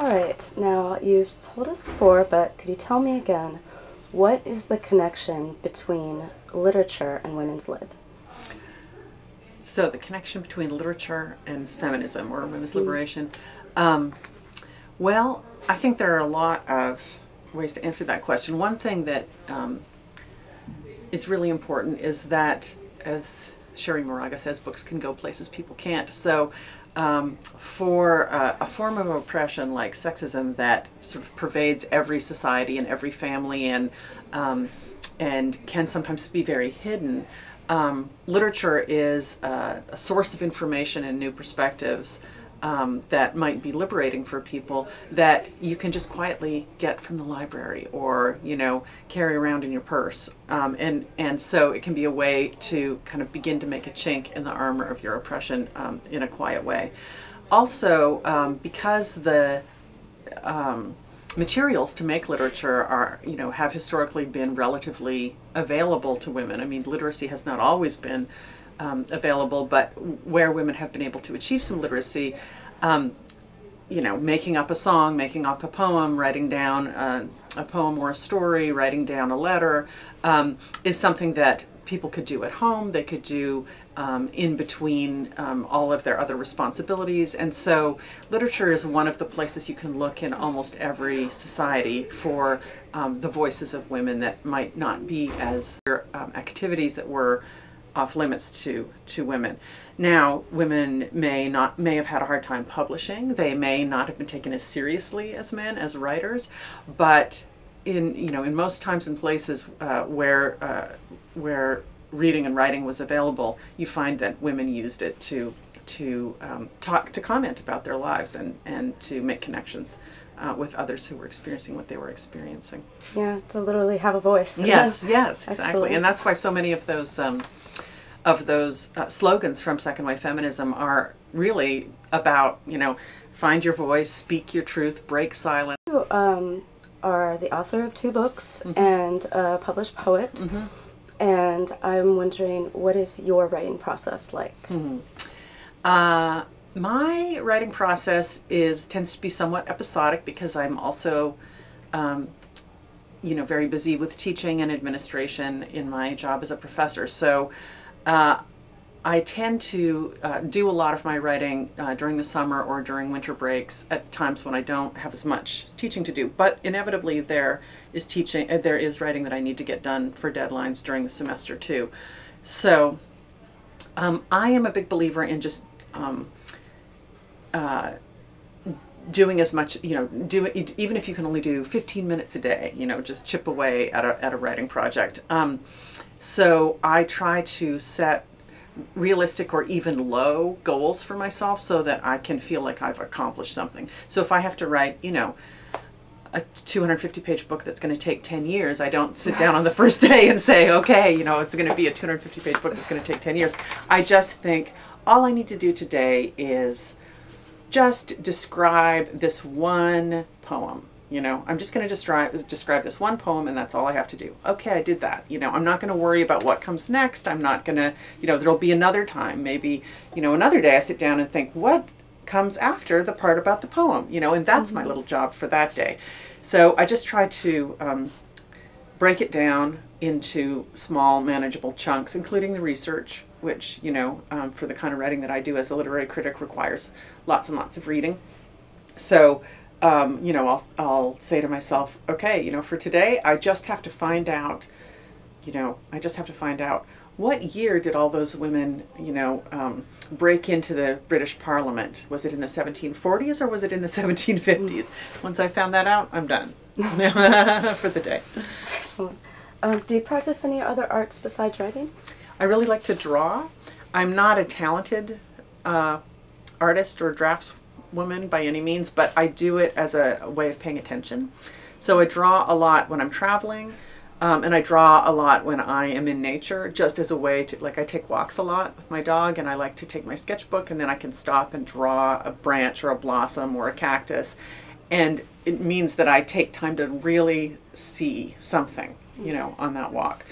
All right, now you've told us before, but could you tell me again, what is the connection between literature and women's lib? So the connection between literature and feminism or women's liberation, well, I think there are a lot of ways to answer that question. One thing that is really important is that, as Sherry Moraga says, books can go places people can't. So for a form of oppression like sexism that sort of pervades every society and every family and can sometimes be very hidden, literature is a source of information and new perspectives that might be liberating for people that you can just quietly get from the library or, you know, carry around in your purse. And so it can be a way to kind of begin to make a chink in the armor of your oppression in a quiet way. Also, because the materials to make literature are, you know, have historically been relatively available to women. I mean, literacy has not always been available, but where women have been able to achieve some literacy, you know, making up a song, making up a poem, writing down a poem or a story, writing down a letter, is something that people could do at home. They could do in between all of their other responsibilities. And so literature is one of the places you can look in almost every society for the voices of women that might not be as activities that were off limits to women. Now, women may have had a hard time publishing. They may not have been taken as seriously as men as writers, but in most times and places where reading and writing was available, you find that women used it to comment about their lives and to make connections with others who were experiencing what they were experiencing. Yeah, to literally have a voice. Yes, yes, exactly. Excellent. And that's why so many of those slogans from second wave feminism are really about, you know, find your voice, speak your truth, break silence. You are the author of 2 books and a published poet. And I'm wondering, what is your writing process like? My writing process tends to be somewhat episodic because I'm also, very busy with teaching and administration in my job as a professor. So I tend to do a lot of my writing during the summer or during winter breaks at times when I don't have as much teaching to do. But inevitably there is writing that I need to get done for deadlines during the semester too. So I am a big believer in just doing as much, even if you can only do 15 minutes a day, just chip away at a writing project. So I try to set realistic or even low goals for myself so that I can feel like I've accomplished something. So if I have to write, a 250-page book that's going to take 10 years, I don't sit down on the first day and say, okay, it's going to be a 250-page book that's going to take 10 years. I just think all I need to do today is just describe this one poem. I'm just going to describe this one poem, and that's all I have to do. Okay, I did that. I'm not going to worry about what comes next. I'm not going to, there'll be another time. Maybe, another day I sit down and think, what comes after the part about the poem? And that's my little job for that day. So I just try to break it down into small, manageable chunks, including the research, which, for the kind of writing that I do as a literary critic requires lots and lots of reading. So I'll say to myself, okay, for today, I just have to find out, what year did all those women, break into the British Parliament? Was it in the 1740s or was it in the 1750s? Once I found that out, I'm done for the day. Excellent. Do you practice any other arts besides writing? I really like to draw. I'm not a talented artist or draftswoman by any means, but I do it as a way of paying attention. So I draw a lot when I'm traveling, and I draw a lot when I am in nature, just as a way to, I take walks a lot with my dog, and I like to take my sketchbook, and then I can stop and draw a branch or a blossom or a cactus, and it means that I take time to really see something, on that walk.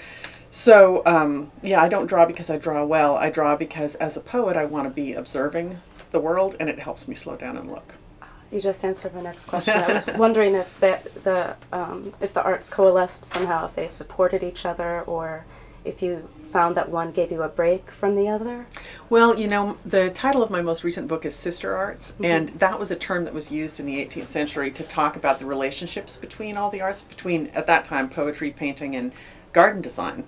So, I don't draw because I draw well. I draw because as a poet, I want to be observing the world, and it helps me slow down and look. You just answered my next question. I was wondering if the arts coalesced somehow, if they supported each other, or if you found that one gave you a break from the other. Well, you know, the title of my most recent book is Sister Arts, and that was a term that was used in the 18th century to talk about the relationships between all the arts, between, at that time, poetry, painting, and garden design.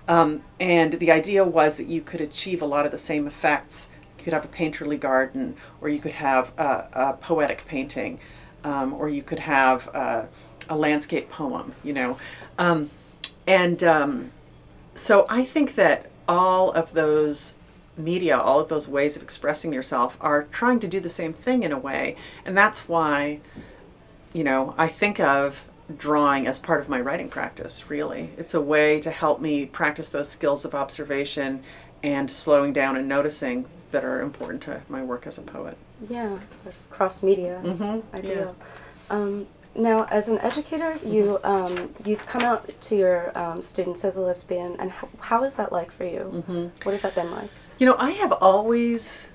And the idea was that you could achieve a lot of the same effects. You could have a painterly garden, or you could have a poetic painting, or you could have a landscape poem, you know. So I think that all of those media, all of those ways of expressing yourself are trying to do the same thing in a way. And that's why, you know, I think of drawing as part of my writing practice, really. It's a way to help me practice those skills of observation and slowing down and noticing that are important to my work as a poet. Yeah, sort of cross-media ideal. Yeah. Now, as an educator, you've come out to your students as a lesbian, and how is that like for you? What has that been like? You know, I have always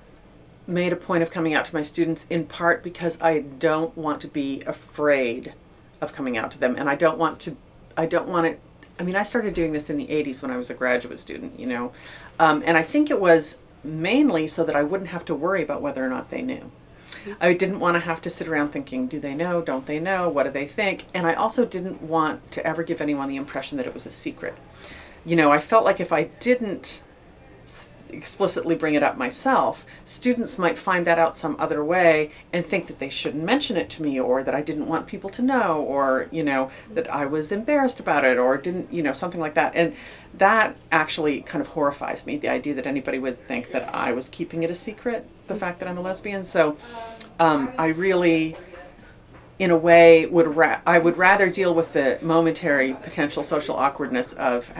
made a point of coming out to my students, in part because I don't want to be afraid of coming out to them, and I don't want it, I mean, I started doing this in the 80s when I was a graduate student, you know, and I think it was mainly so that I wouldn't have to worry about whether or not they knew. I didn't want to have to sit around thinking, do they know, don't they know, what do they think? And I also didn't want to ever give anyone the impression that it was a secret. You know, I felt like if I didn't explicitly bring it up myself, students might find that out some other way and think that they shouldn't mention it to me, or that I didn't want people to know, or, you know, that I was embarrassed about it, or didn't, you know, something like that. And that actually kind of horrifies me, the idea that anybody would think that I was keeping it a secret, the fact that I'm a lesbian. So I really, in a way, I would rather deal with the momentary potential social awkwardness of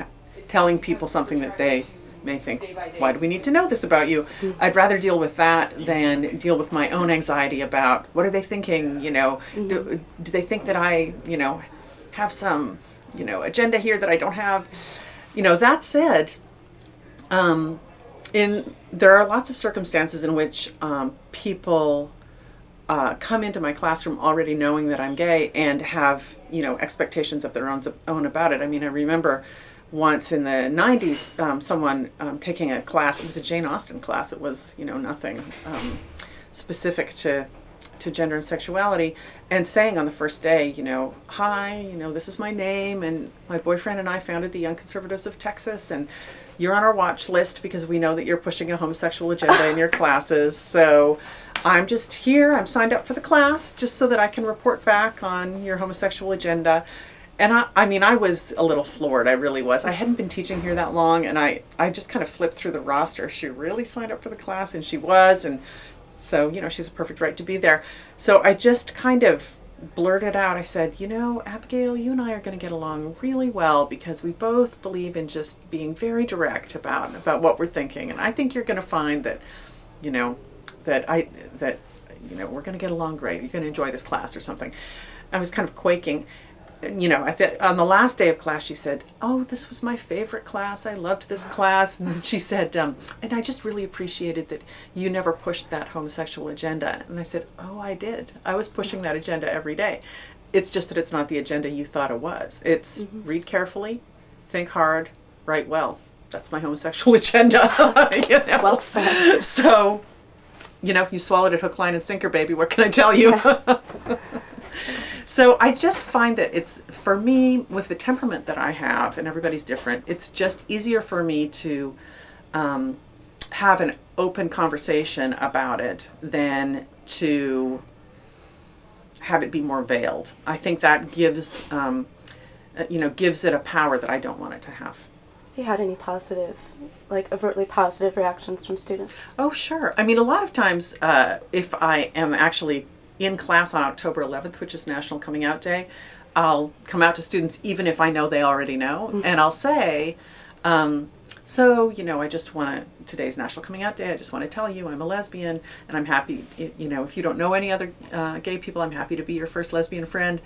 telling people something that they may think, why do we need to know this about you? I'd rather deal with that than deal with my own anxiety about what are they thinking, you know, do they think that I, you know, have some, you know, agenda here that I don't have. You know, that said, there are lots of circumstances in which people come into my classroom already knowing that I'm gay and have, you know, expectations of their own about it. I mean, I remember once in the 90s, someone taking a class. It was a Jane Austen class. It was, you know, nothing specific to gender and sexuality, and saying on the first day, you know, hi, you know, this is my name, and my boyfriend and I founded the Young Conservatives of Texas, and you're on our watch list because we know that you're pushing a homosexual agenda in your classes. So I'm just here. I'm signed up for the class just so that I can report back on your homosexual agenda. And I mean, I was a little floored. I really was. I hadn't been teaching here that long, and I just kind of flipped through the roster. She really signed up for the class, and she was, and so, you know, she's a perfect right to be there. So I just kind of blurted out, I said, you know, Abigail, you and I are going to get along really well because we both believe in just being very direct about what we're thinking. And I think you're going to find that, you know, that you know, we're going to get along great. You're going to enjoy this class or something. I was kind of quaking. You know, on the last day of class, she said, oh, this was my favorite class. I loved this class. And she said, and I just really appreciated that you never pushed that homosexual agenda. And I said, oh, I did. I was pushing that agenda every day. It's just that it's not the agenda you thought it was. It's read carefully, think hard, write well. That's my homosexual agenda. You know? Well said. So, you know, you swallowed it hook, line, and sinker, baby. What can I tell you? Yeah. So I just find that it's, for me, with the temperament that I have, and everybody's different, it's just easier for me to have an open conversation about it than to have it be more veiled. I think that gives, you know, gives it a power that I don't want it to have. Have you had any positive, like overtly positive reactions from students? Oh, sure. I mean, a lot of times, if I am actually in class on October 11th, which is National Coming Out Day, I'll come out to students even if I know they already know, and I'll say, so, you know, I just want to, today's National Coming Out Day, I just want to tell you I'm a lesbian, and I'm happy, you know, if you don't know any other gay people, I'm happy to be your first lesbian friend,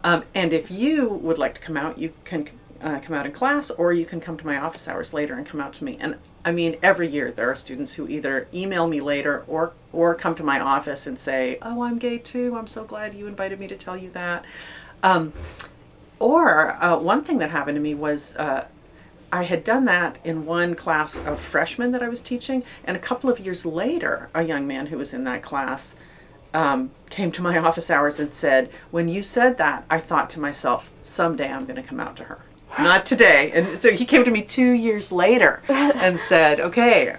and if you would like to come out, you can come out in class, or you can come to my office hours later and come out to me. And I mean, every year there are students who either email me later or come to my office and say, "Oh, I'm gay too. I'm so glad you invited me to tell you that." One thing that happened to me was I had done that in one class of freshmen that I was teaching, and a couple of years later, a young man who was in that class came to my office hours and said, "When you said that, I thought to myself, someday I'm going to come out to her. Not today." And so he came to me 2 years later and said, "Okay,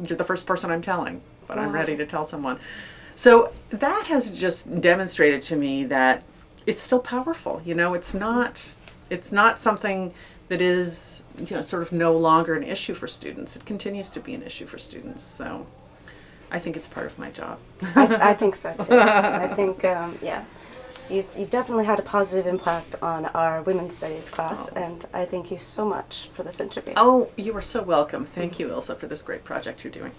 you're the first person I'm telling, but I'm ready to tell someone." So that has just demonstrated to me that it's still powerful. You know, it's not something that is, you know, sort of no longer an issue for students. It continues to be an issue for students. So I think it's part of my job. I think so too. I think, yeah, you've definitely had a positive impact on our women's studies class, and I thank you so much for this interview. Oh, you are so welcome. Thank you, Ilse, for this great project you're doing.